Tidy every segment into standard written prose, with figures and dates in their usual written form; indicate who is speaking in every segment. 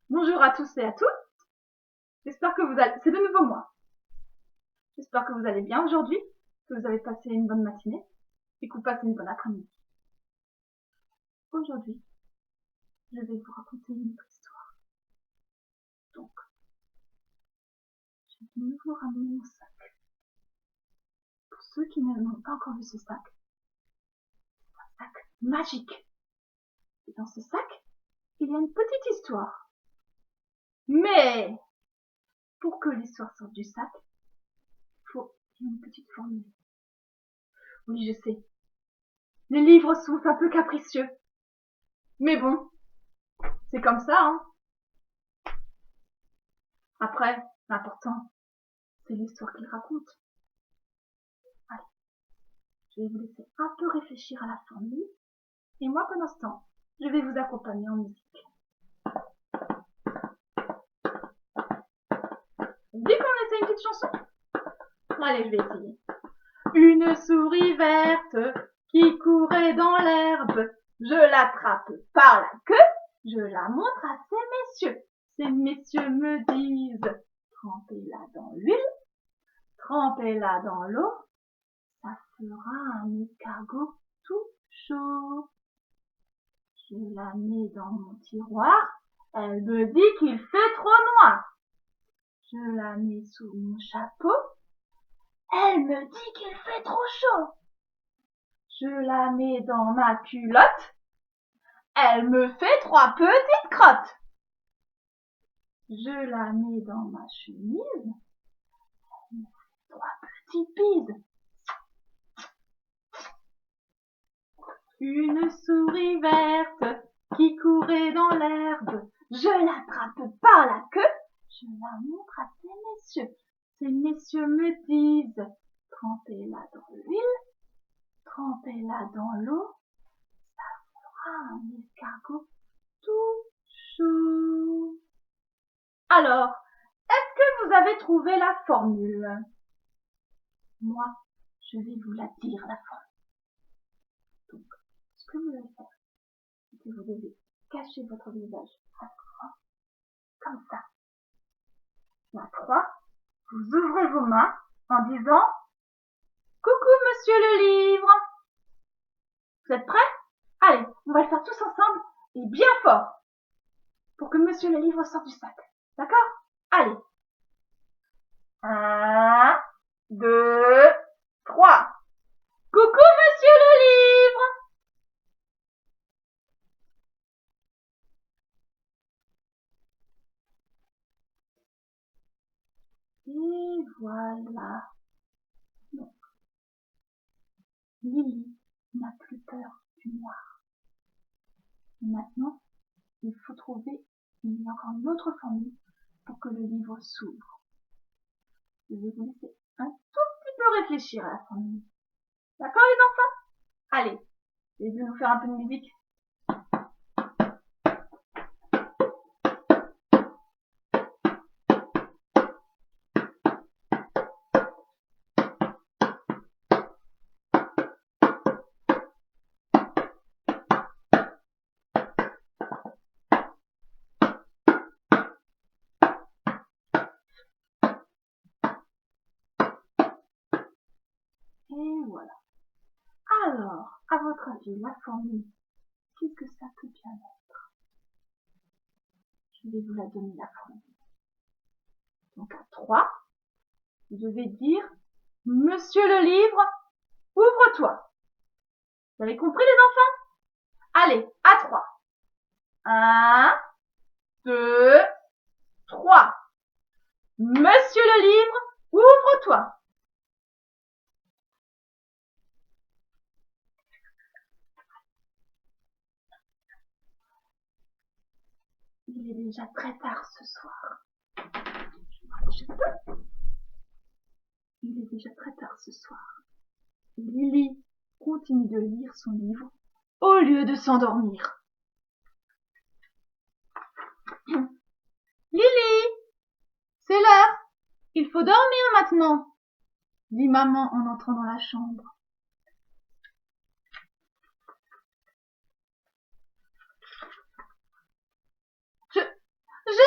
Speaker 1: Bonjour à tous et à toutes. J'espère que vous allez... C'est de nouveau moi. J'espère que vous allez bien aujourd'hui, que vous avez passé une bonne matinée et que vous passez une bonne après-midi. Aujourd'hui, je vais vous raconter une autre histoire. Donc, je vais de nouveau ramener mon sac. Pour ceux qui n'ont pas encore vu ce sac, c'est un sac magique. Et dans ce sac, il y a une petite histoire. Mais, pour que l'histoire sorte du sac, il faut une petite formule. Oui, je sais. Les livres sont un peu capricieux. Mais bon, c'est comme ça, hein. Après, l'important, c'est l'histoire qu'il raconte. Allez, je vais vous laisser un peu réfléchir à la formule. Et moi, pendant ce temps, je vais vous accompagner en musique. Dès qu'on essaie une petite chanson? Allez, je vais essayer. Une souris verte qui courait dans l'herbe. Je l'attrape par la queue. Je la montre à ces messieurs. Ces messieurs me disent, trempez-la dans l'huile, trempez-la dans l'eau. Ça fera un escargot tout chaud. Je la mets dans mon tiroir. Elle me dit qu'il fait trop noir. Je la mets sous mon chapeau. Elle me dit qu'il fait trop chaud. Je la mets dans ma culotte. Elle me fait 3 petites crottes. Je la mets dans ma chemise. Elle me fait 3 petites bises. Une souris verte qui courait dans l'herbe. Je l'attrape par la queue. Je la montre à ces messieurs. Ces messieurs me disent, trempez-la dans l'huile, trempez-la dans l'eau, ça fera un escargot tout chaud. Alors, est-ce que vous avez trouvé la formule? Moi, je vais vous la dire, la formule. Donc, ce que vous allez faire, c'est que vous devez cacher votre visage à 3, comme ça. Et à 3, vous ouvrez vos mains en disant « Coucou, monsieur le livre !» Vous êtes prêts? Allez, on va le faire tous ensemble et bien fort pour que monsieur le livre sorte du sac. D'accord? Allez. 1, 2, 3. Coucou, monsieur le livre! Et voilà. Donc, Lily n'a plus peur du noir. Et maintenant, il faut trouver, il y a encore une autre formule pour que le livre s'ouvre. Je vais vous laisser un tout petit peu réfléchir à la formule. D'accord, les enfants? Allez, je vais nous faire un peu de musique. Et voilà. Alors, à votre avis, la formule, qu'est-ce que ça peut bien être? Je vais vous la donner, la formule. Donc à 3, vous devez dire « Monsieur le livre, ouvre-toi ». Vous avez compris, les enfants? Allez, à 3. 1, 2, 3. Monsieur le livre, ouvre-toi. Il est déjà très tard ce soir. Il est déjà très tard ce soir. Lily continue de lire son livre au lieu de s'endormir. Lily, c'est l'heure. Il faut dormir maintenant, dit maman en entrant dans la chambre. Je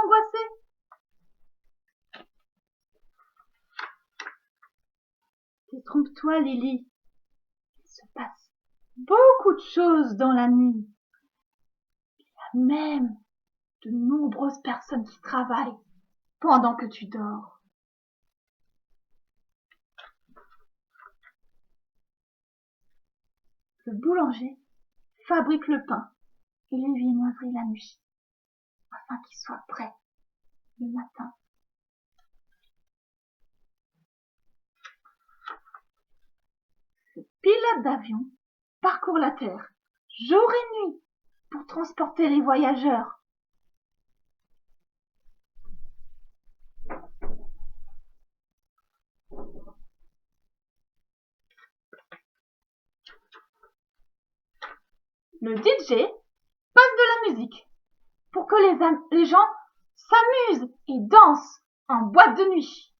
Speaker 1: angoissé. Détrompe-toi, Lily. Il se passe beaucoup de choses dans la nuit. Il y a même de nombreuses personnes qui travaillent pendant que tu dors. Le boulanger fabrique le pain et les viennoiseries la nuit, afin qu'il soit prêt le matin. Le pilote d'avion parcourt la terre, jour et nuit, pour transporter les voyageurs. Le DJ passe de la musique pour que les gens s'amusent et dansent en boîte de nuit.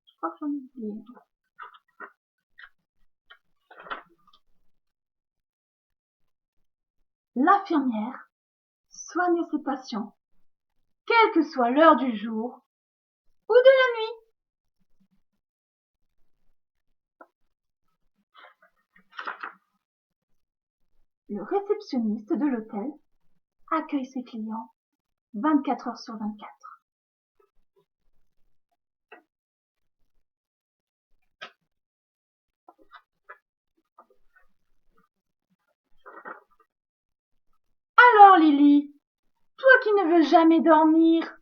Speaker 1: Je crois que j'en ai oublié. L'infirmière soigne ses patients, quelle que soit l'heure du jour ou de la nuit. Le réceptionniste de l'hôtel accueille ses clients 24 heures sur 24. Alors Lily, toi qui ne veux jamais dormir,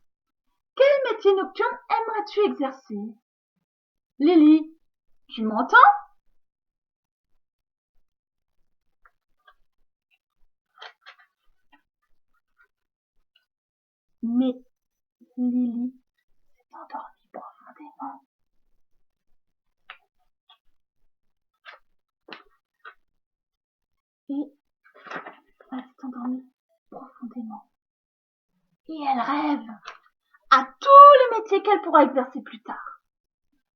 Speaker 1: quel métier nocturne aimerais-tu exercer? Lily, tu m'entends? Mais Lily s'est endormie profondément. Et elle s'est endormie profondément. Et elle rêve à tous les métiers qu'elle pourra exercer plus tard.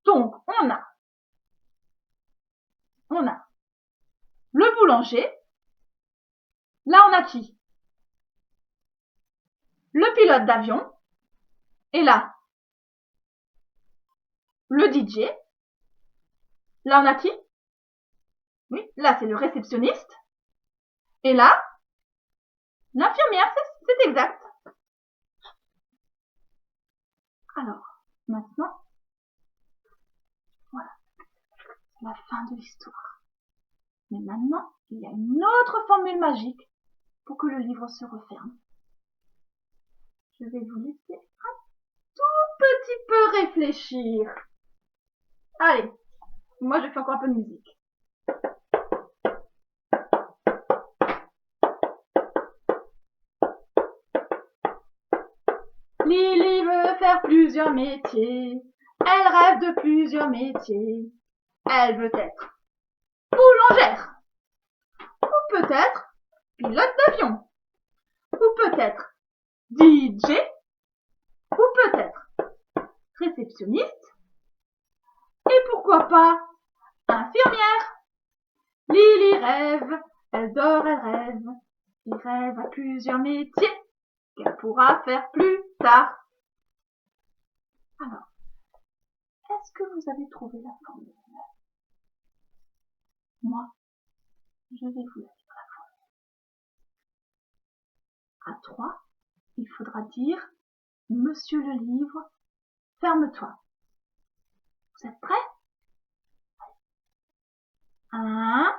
Speaker 1: Donc, on a le boulanger. Là, on a qui? Le pilote d'avion. Et là, le DJ. Là, on a qui? Oui, là, c'est le réceptionniste. Et là, l'infirmière, c'est exact. Alors, maintenant, voilà, c'est la fin de l'histoire. Mais maintenant, il y a une autre formule magique pour que le livre se referme. Je vais vous laisser un tout petit peu réfléchir. Allez, moi je fais encore un peu de musique. Lily veut faire plusieurs métiers. Elle rêve de plusieurs métiers. Elle veut être boulangère. Ou peut-être pilote d'avion. Ou peut-être DJ. Ou peut-être réceptionniste. Et pourquoi pas infirmière. Lily rêve, elle dort, elle rêve. Elle rêve à plusieurs métiers qu'elle pourra faire plus tard. Alors, est-ce que vous avez trouvé la formule? Moi, je vais vous la dire la formule. À 3, il faudra dire « Monsieur le livre, ferme-toi ». Vous êtes prêts? 1,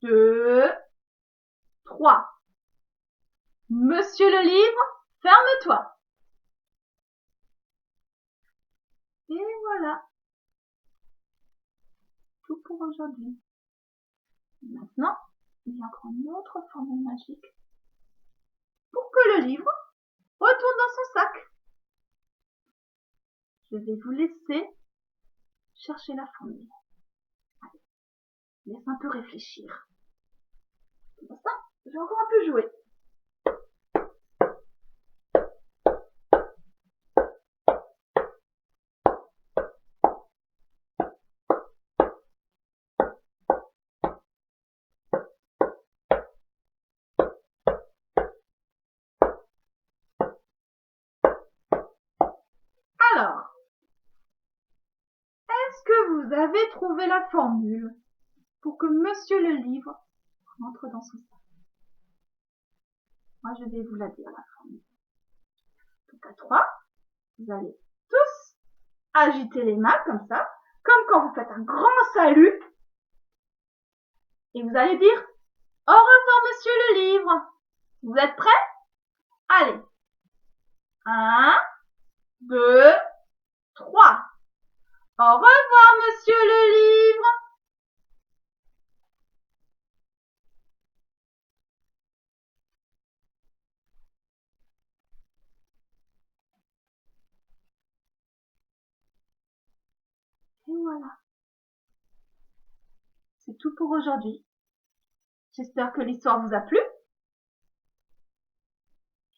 Speaker 1: 2, 3. Monsieur le livre, ferme-toi. Et voilà. Tout pour aujourd'hui. Maintenant, il y a encore une autre formule magique pour que le livre retourne dans son sac. Je vais vous laisser chercher la formule. Allez, laisse un peu réfléchir. Pour l'instant, je vais encore un peu jouer. Est-ce que vous avez trouvé la formule pour que Monsieur le Livre rentre dans son sac? Moi, je vais vous la dire, la formule. Donc, à 3, vous allez tous agiter les mains comme ça, comme quand vous faites un grand salut. Et vous allez dire « Au revoir, Monsieur le Livre ». Vous êtes prêts? Allez. 1, 2, 3. Au revoir, Monsieur le Livre. Et voilà. C'est tout pour aujourd'hui. J'espère que l'histoire vous a plu.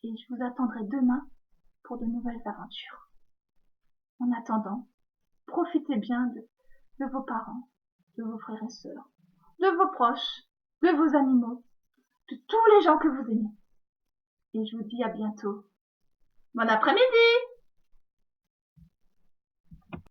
Speaker 1: Et je vous attendrai demain pour de nouvelles aventures. En attendant, profitez bien de vos parents, de vos frères et sœurs, de vos proches, de vos animaux, de tous les gens que vous aimez. Et je vous dis à bientôt. Bon après-midi!